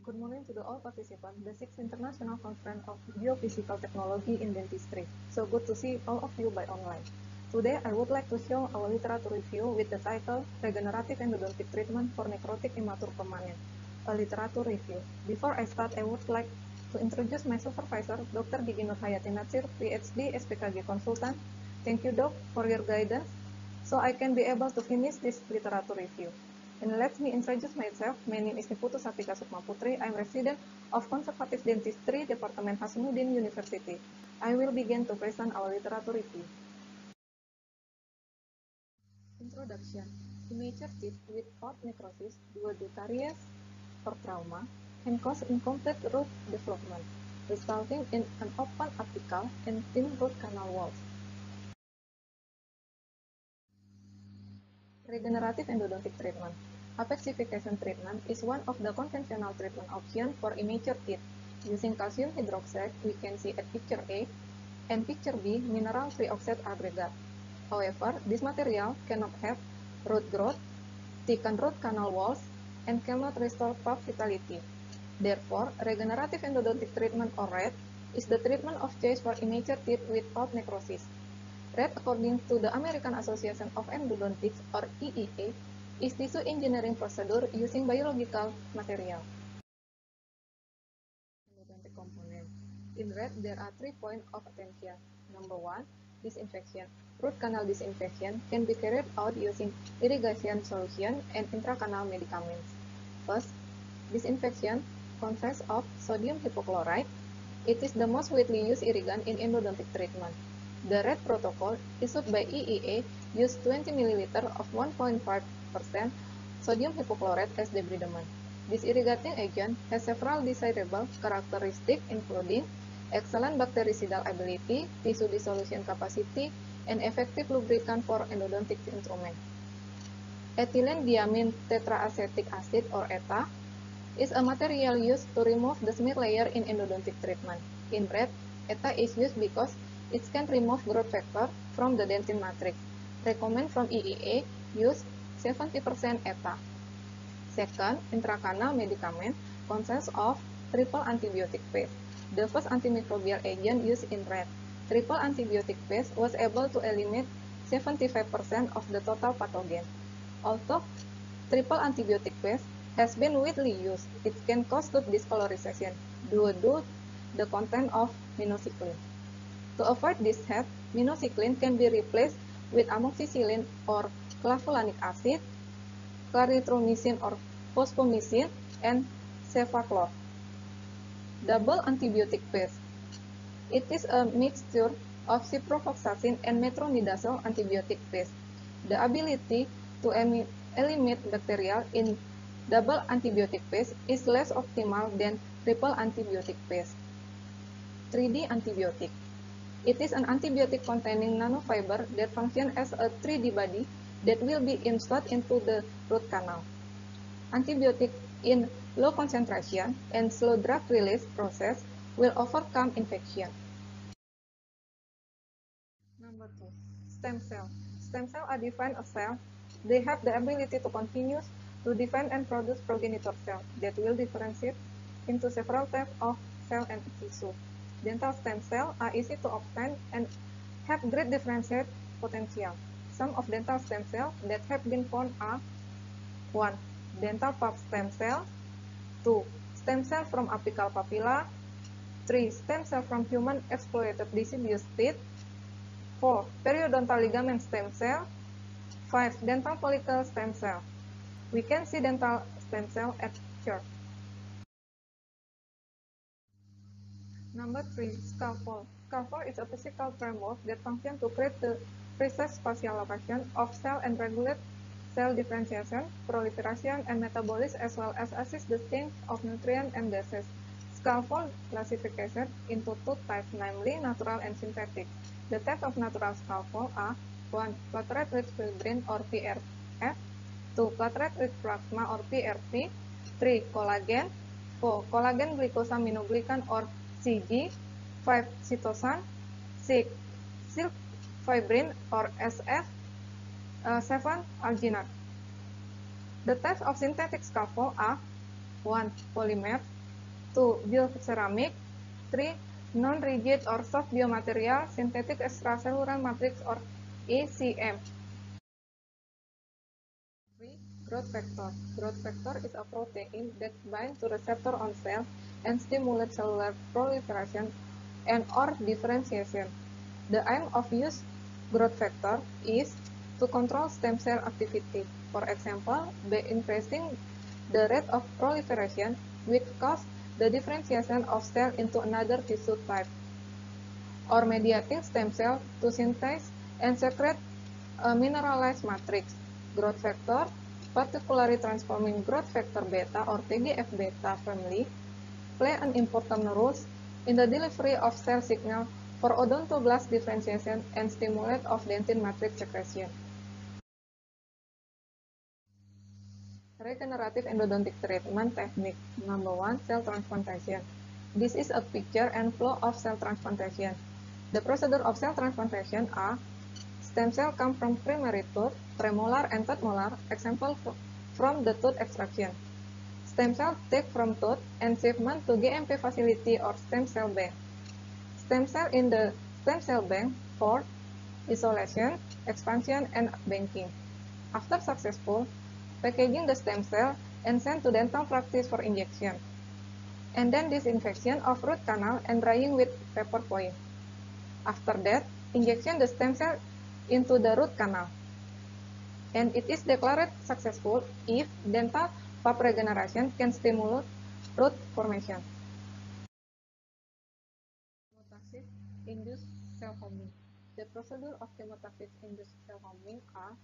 Good morning to all participants, the 6th International Conference of Biophysical Technology in Dentistry. So good to see all of you by online. Today, I would like to show our literature review with the title Regenerative Endodontic Treatment for Necrotic Immature Permanent, a literature review. Before I start, I would like to introduce my supervisor, Dr. Gigi Nurhayati Natsir, PhD, SPKG Consultant. Thank you, Doc, for your guidance, so I can be able to finish this literature review. And let me introduce myself. My name is Niputu Satika Sukma Putri. I'm resident of Conservative Dentistry, Department Hasanuddin University. I will begin to present our literature review. Introduction. Immature teeth with pulp necrosis due to caries or trauma can cause incomplete root development, resulting in an open apical and thin root canal walls. Regenerative endodontic treatment. Apexification treatment is one of the conventional treatment options for immature teeth. Using calcium hydroxide, we can see at picture A and picture B mineral trioxide aggregate. However, this material cannot have root growth, thicken root canal walls, and cannot restore pulp vitality. Therefore, regenerative endodontic treatment or RET is the treatment of choice for immature teeth with pulp necrosis. RET, according to the American Association of Endodontics or EEA, is tissue engineering procedure using biological material. Endodontic component. In RET, there are 3 points of attention. Number 1, disinfection. Root canal disinfection can be carried out using irrigation solution and intracanal medicaments. First, disinfection consists of sodium hypochlorite. It is the most widely used irrigant in endodontic treatment. The RET protocol issued by EEA used 20 ml of 1.5% sodium hypochlorite as debridement. This irrigating agent has several desirable characteristics including excellent bactericidal ability, tissue dissolution capacity, and effective lubricant for endodontic instrument. Ethylene diamine tetraacetic acid or ETA is a material used to remove the smear layer in endodontic treatment. In RET, ETA is used because it can remove growth factor from the dentin matrix. Recommend from EEA use 70% ETA. Second, intracanal medicament consists of triple antibiotic paste. The first antimicrobial agent used in RET. Triple antibiotic paste was able to eliminate 75% of the total pathogen. Although triple antibiotic paste has been widely used, it can cause tooth discolorization due to the content of minocycline. To avoid this head, minocycline can be replaced with amoxicillin or clavulanic acid, clarithromycin or fosfomycin, and cefaclor. Double antibiotic paste. It is a mixture of ciprofloxacin and metronidazole antibiotic paste. The ability to eliminate bacteria in double antibiotic paste is less optimal than triple antibiotic paste. 3D antibiotic. It is an antibiotic containing nanofiber that functions as a 3D body that will be installed into the root canal. Antibiotic in low concentration and slow drug release process will overcome infection. Number 2, stem cell. Stem cells are defined as cells. They have the ability to continue to define and produce progenitor cells that will differentiate into several types of cell and tissue. Dental stem cells are easy to obtain and have great differentiate potential. Some of dental stem cells that have been found are 1. Dental pulp stem cell, 2. Stem cell from apical papilla, 3. Stem cell from human exploited deciduous teeth, 4. Periodontal ligament stem cell, 5. Dental follicle stem cell. We can see dental stem cell at chart. Number 3, scaffold. Scaffold is a physical framework that functions to create the precise spatial location of cell and regulate cell differentiation, proliferation, and metabolism, as well as assist the change of nutrients and gases. Scaffold classification into 2 types, namely natural and synthetic. The types of natural scaffold are 1. Platelet-rich fibrin or PRF, 2. Platelet-rich plasma or PRP, 3. Collagen, 4. Collagen glycosaminoglycan or CG, 5. Cytosan, 6. Silk fibrin or SF, 7. alginate. The types of synthetic scaffold are 1. Polymer, 2. Bioceramic. 3. Non-rigid or soft biomaterial, synthetic extracellular matrix or ECM. 3. Growth factor. Growth factor is a protein that binds to receptor on cell and stimulates cellular proliferation and or differentiation. The aim of use growth factor is to control stem cell activity. For example, by increasing the rate of proliferation, which causes the differentiation of cell into another tissue type, or mediating stem cell to synthesize and secrete a mineralized matrix. Growth factor, particularly transforming growth factor beta or TGF-beta family, play an important role in the delivery of cell signal for odontoblast differentiation and stimulate of dentin matrix secretion. Regenerative endodontic treatment technique. Number 1. Cell transplantation. This is a picture and flow of cell transplantation. The procedure of cell transplantation are: stem cell come from primary tooth, premolar and third molar, example from the tooth extraction. Stem cell take from tooth and shipment to GMP facility or stem cell bank. Stem cell in the stem cell bank for isolation, expansion, and banking. After successful, packaging the stem cell and sent to dental practice for injection. And then disinfection of root canal and drying with paper point. After that, injection the stem cell into the root canal. And it is declared successful if dental pulp regeneration can stimulate root formation. Chemotaxis-induced cell homing. The procedure of chemotaxis-induced cell homing are: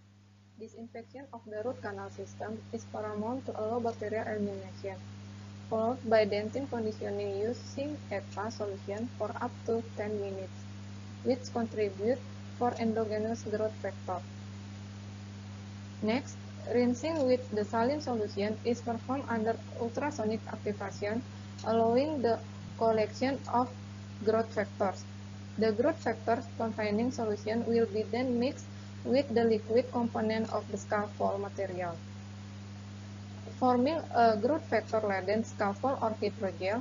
disinfection of the root canal system is paramount to allow bacterial elimination, followed by dentin conditioning using ETA solution for up to 10 minutes, which contribute for endogenous growth factor. Next, rinsing with the saline solution is performed under ultrasonic activation, allowing the collection of growth factors. The growth factors containing solution will be then mixed with the liquid component of the scaffold material, forming a growth factor-laden scaffold or hydrogel,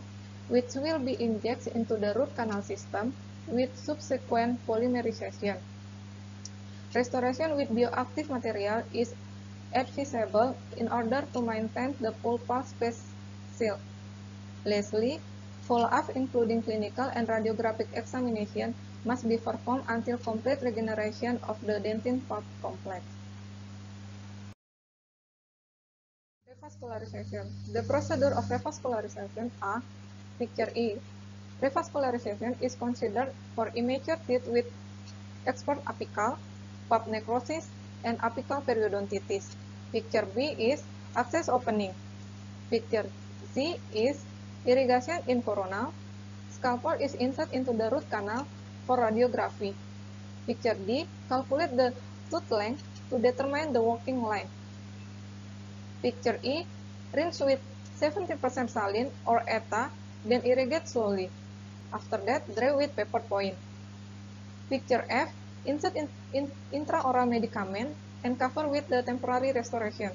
which will be injected into the root canal system with subsequent polymerization. Restoration with bioactive material is advisable in order to maintain the pulpal space seal. Lastly, follow-up including clinical and radiographic examination must be performed until complete regeneration of the dentin pulp complex. Revascularization. The procedure of revascularization are: picture E. Revascularization is considered for immature teeth with expert apical, pulp necrosis, and apical periodontitis. Picture B is access opening. Picture C is irrigation in coronal. Scalpel is inserted into the root canal for radiography. Picture D, calculate the tooth length to determine the working length. Picture E, rinse with 70% saline or ETA, then irrigate slowly. After that, dry with paper point. Picture F, insert intraoral medicament and cover with the temporary restoration.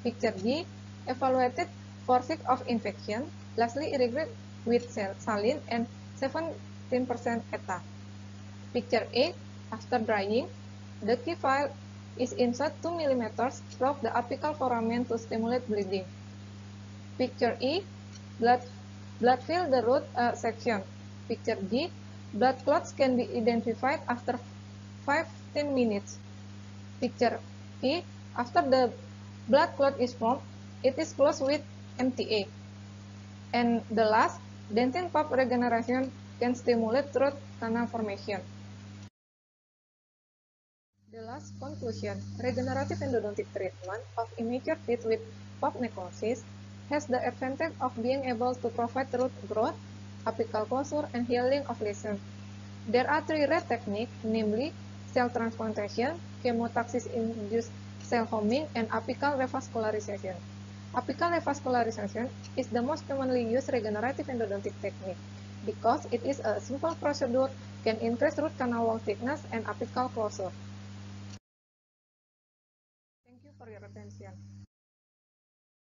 Picture G, evaluated for risk of infection. Lastly, irrigate with saline and 17% ETA. Picture A, after drying, the key file is inserted 2 mm through the apical foramen to stimulate bleeding. Picture E, blood fill the root section. Picture G, blood clots can be identified after 15 minutes. Picture E, after the blood clot is formed, it is closed with MTA. And the last, dentin pulp regeneration can stimulate root canal formation. The last conclusion, regenerative endodontic treatment of immature teeth with pulp necrosis has the advantage of being able to provide root growth, apical closure, and healing of lesions. There are 3 rare techniques, namely cell transplantation, chemotaxis-induced cell homing, and apical revascularization. Apical revascularization is the most commonly used regenerative endodontic technique because it is a simple procedure, can increase root canal wall thickness and apical closure. Thank you for your attention.